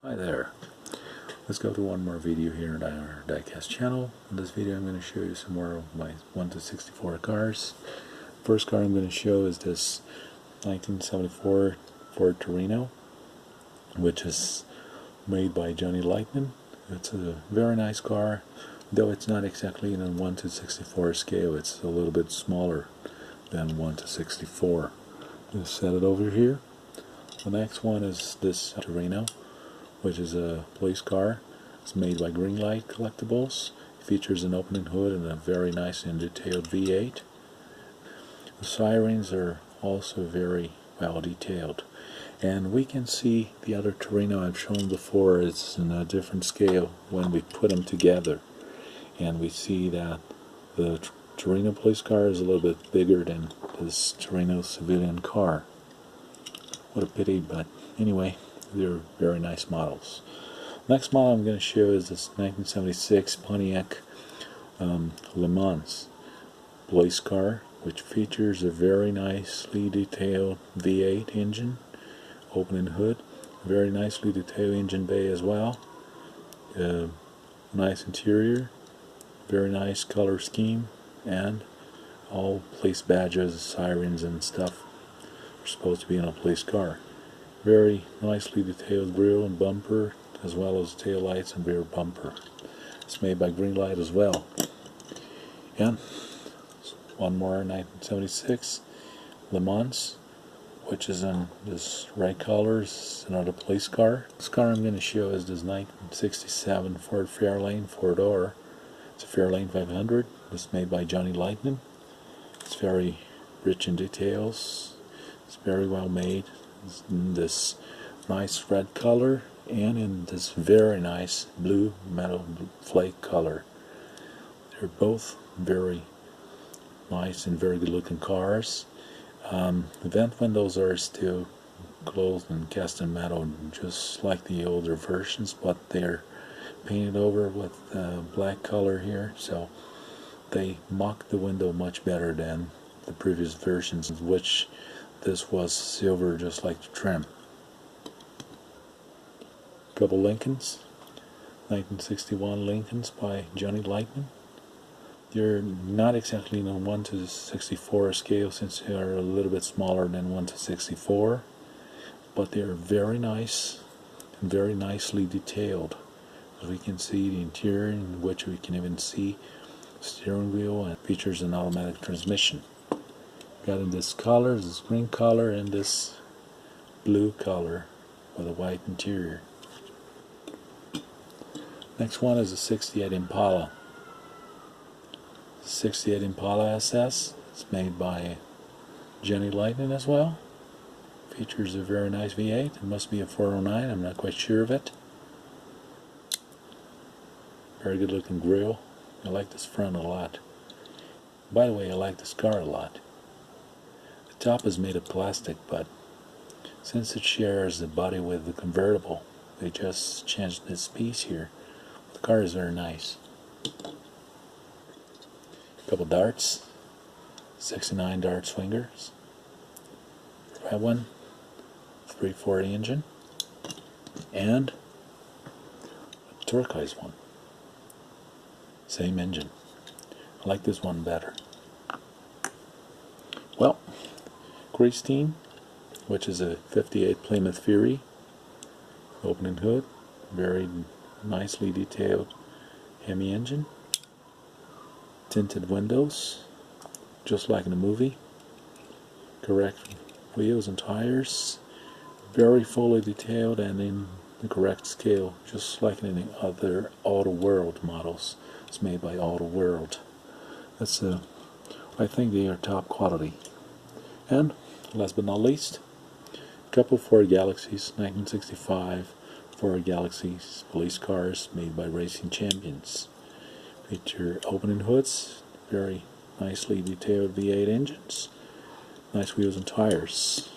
Hi there. Let's go to one more video here on our Diecast channel. In this video I'm going to show you some more of my 1 to 64 cars. First car I'm going to show is this 1974 Ford Torino, which is made by Johnny Lightning. It's a very nice car, though it's not exactly in a 1 to 64 scale. It's a little bit smaller than 1 to 64. Just set it over here. The next one is this Torino, which is a police car. It's made by Greenlight Collectibles. It features an opening hood and a very nice and detailed V8. The sirens are also very well detailed. And we can see the other Torino I've shown before is in a different scale when we put them together. And we see that the Torino police car is a little bit bigger than this Torino civilian car. What a pity, but anyway, they're very nice models. Next model I'm going to show is this 1976 Pontiac LeMans police car, which features a very nicely detailed V8 engine, opening hood, very nicely detailed engine bay as well, nice interior, very nice color scheme, and all police badges, sirens and stuff are supposed to be in a police car. Very nicely detailed grille and bumper, as well as tail lights and rear bumper. It's made by Greenlight as well. And one more 1976 LeMans, which is in this red color. It's another police car. This car I'm going to show is this 1967 Ford Fairlane 4-door. It's a Fairlane 500. It's made by Johnny Lightning. It's very rich in details. It's very well made. It's in this nice red color and in this very nice blue metal flake color. They're both very nice and very good looking cars. The vent windows are still closed and cast in metal, just like the older versions, but they're painted over with black color here, so they mock the window much better than the previous versions, which this was silver just like the trim. Couple Lincolns, 1961 Lincolns by Johnny Lightning. They're not exactly in a 1 to 64 scale, since they are a little bit smaller than 1 to 64, but they're very nice and very nicely detailed. As we can see the interior, in which we can even see the steering wheel, and features an automatic transmission. Got in this color, this green color, and this blue color with a white interior. Next one is a 68 Impala. 68 Impala SS. It's made by Johnny Lightning as well. Features a very nice V8. It must be a 409. I'm not quite sure of it. Very good looking grille. I like this front a lot. By the way, I like this car a lot. The top is made of plastic, but since it shares the body with the convertible, they just changed this piece here. The car is very nice. Couple darts, 69 dart swingers, red one, 340 engine, and a turquoise one. Same engine. I like this one better. Well, Christine, which is a 58 Plymouth Fury, opening hood, very nicely detailed Hemi engine, tinted windows, just like in the movie, correct wheels and tires, very fully detailed and in the correct scale, just like in the other Auto World models. It's made by Auto World. That's I think they are top quality. And last but not least, a couple Ford Galaxies, 1965 Ford Galaxies police cars made by Racing Champions. Feature opening hoods, very nicely detailed V8 engines, nice wheels and tires.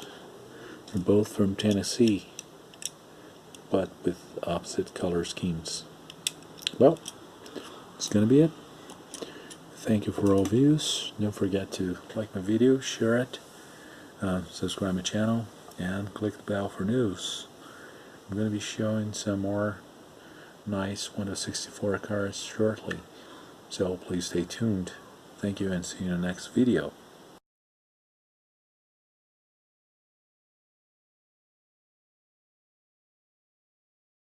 They're both from Tennessee, but with opposite color schemes. Well, that's going to be it. Thank you for all views. Don't forget to like my video, share it, subscribe my channel, and click the bell for news. I'm going to be showing some more nice 1/64 cars shortly, so please stay tuned. Thank you and see you in the next video.